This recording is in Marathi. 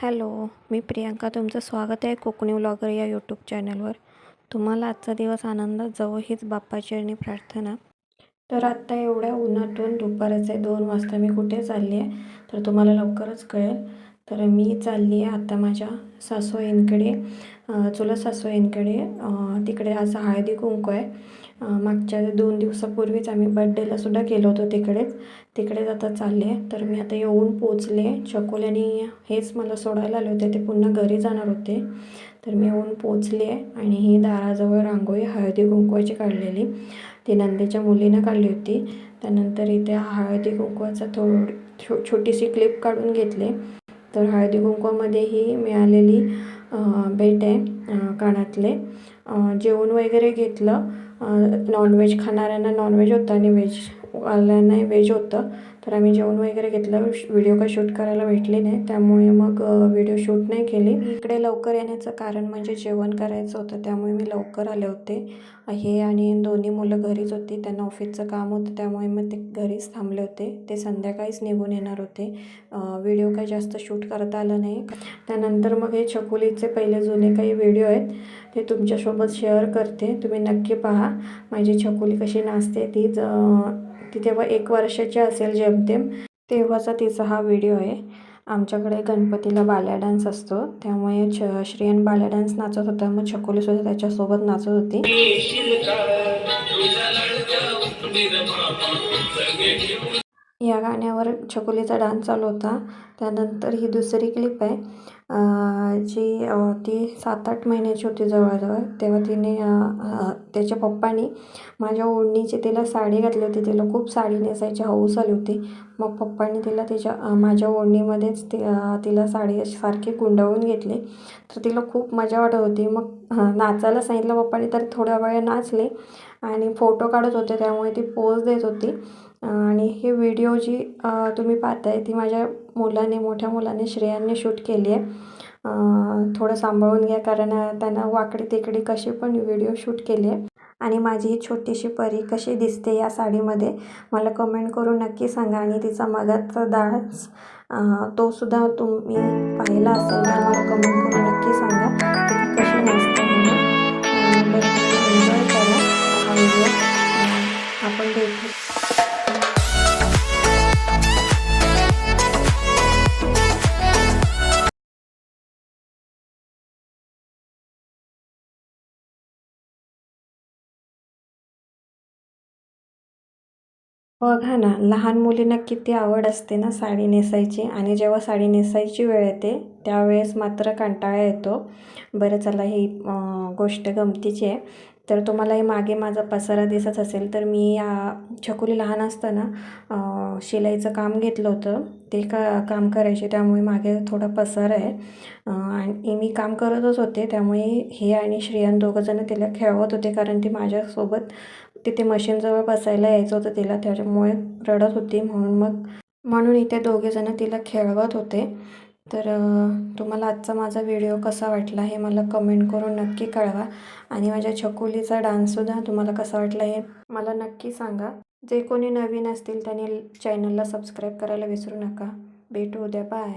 हॅलो, मी प्रियांका. तुमचं स्वागत आहे कोकणी व्लॉगर या यूट्यूब चॅनलवर. तुम्हाला आजचा दिवस आनंदात जावो हीच बाप्पाची आणि प्रार्थना. तर आत्ता एवढ्या उन्हातून दुपारचे 2 वाजता मी कुठे चालली आहे तर तुम्हाला लवकरच कळेल. तर मी चालली आहे आता माझ्या सासूबाईंकडे, चुलत सासूबाईंकडे. तिकडे आज हळदी कुंकू आहे. मागच्या 2 दिवसापूर्वीच आम्ही बड्डेलासुद्धा गेलो होतो तिकडेच आता चालले आहे. तर मी आता येऊन पोचले. चकोल्याने हेच मला सोडायला आले होते, ते पुन्हा घरी जाणार होते. तर मी येऊन पोचले आणि ही दाराजवळ रांगोळी हळदी कुंकवाची काढलेली ती नंदेच्या मुलीनं काढली होती. त्यानंतर इथे हळदी कुंकवाचा छोटीशी क्लिप काढून घेतले. तर हळदी कुंकवामध्ये ही मिळालेली भेट आहे कानातले. जेवण वगैरे घेतलं. नॉनव्हेज खाणाऱ्यांना नॉनव्हेज होतं आणि व्हेजवाल्यांना व्हेज होतं. तर आम्ही जेवण वगैरे घेतलं. व्हिडिओ काय शूट करायला भेटली नाही, त्यामुळे मग व्हिडिओ शूट नाही केली. इकडे लवकर येण्याचं कारण म्हणजे जेवण करायचं होतं, त्यामुळे मी लवकर आले होते. हे आणि दोन्ही मुलं घरीच होती, त्यांना ऑफिसचं काम होतं, त्यामुळे मग ते घरीच थांबले होते. ते संध्याकाळीच निघून येणार होते. व्हिडिओ काही जास्त शूट करता आलं नाही. त्यानंतर मग हे छकुलीचे पहिले जुने काही व्हिडिओ आहेत ते तुमच्यासोबत शेअर करते. तुम्ही नक्की पहा माझी छकुली कशी नाचते. ती तेव्हा 1 वर्षाची असेल जेमतेम, तेव्हाचा तिचा हा व्हिडिओ आहे. आमच्याकडे गणपतीला बाल्या डान्स असतो, त्यामुळे श्रेयन बाल्या डान्स नाचत होता, मग छकुलीसुद्धा त्याच्यासोबत नाचत होती. या गाण्यावर छकुलीचा डान्स चालू होता. त्यानंतर ही दुसरी क्लिप आहे, जी ती 7-8 महिन्याची होती जवळजवळ. तेव्हा तिने त्याच्या पप्पानी माझ्या ओढणीची तिला साडी घातली होती. तिला खूप साडी नेसायची हौस आली होती. मग पप्पांनी तिला माझ्या ओढणीमध्येच तिला साडी सारखी गुंडाळून घेतली. तर तिला खूप मजा वाटत होती. मग नाचायला सांगितलं पप्पांनी, तर थोड्या वेळ नाचले आणि फोटो काढत होते, त्यामुळे ती पोज देत होती. आणि ही व्हिडिओ जी तुम्ही पाहताय ती माझ्या मोठ्या मुलाने श्रेयांनी शूट केली आहे. थोडं सांभाळून घ्या, कारण त्यांना वाकडी तिकडी कशी पण व्हिडिओ शूट केली आहे. आणि माझी ही छोटीशी परी कशी दिसते या साडीमध्ये मला कमेंट करून नक्की सांगा. आणि तिचा मगाचा डान्स तोसुद्धा तुम्ही पाहिला असेल तर मला कमेंट करून नक्की सांगा की ती कशी नाचते म्हणून. बरं, तुम्ही एन्जॉय करा हा व्हिडिओ. आपण भेटू. बघा ना, लहान मुलींना किती आवड असते ना साडी नेसायची, आणि जेव्हा साडी नेसायची वेळ येते त्यावेळेस मात्र कंटाळा येतो. बरं चला, ही गोष्ट गमतीची आहे. तर तुम्हाला हे मागे माझा पसारा दिसत असेल, तर मी छकुली लहान असताना शिलाईचं काम घेतलं होतं. ते काम करायचे, त्यामुळे मागे थोडा पसारा आहे. आणि मी काम करतच होते, त्यामुळे हे आणि श्रेयन दोघंजणं तिला खेळवत होते, कारण ती माझ्यासोबत तिथे मशीनजवळ बसायला यायचं होतं तिला, त्याच्यामुळे रडत होती. म्हणून इथे दोघेजणं तिला खेळवत होते. तर तुम्हाला आजचा माझा व्हिडिओ कसा वाटला हे मला कमेंट करून नक्की कळवा. आणि माझ्या छकुलीचा डान्ससुद्धा तुम्हाला कसा वाटला हे मला नक्की सांगा. जे कोणी नवीन असतील त्यांनी चॅनलला सबस्क्राईब करायला विसरू नका. भेटू उद्या. बाय.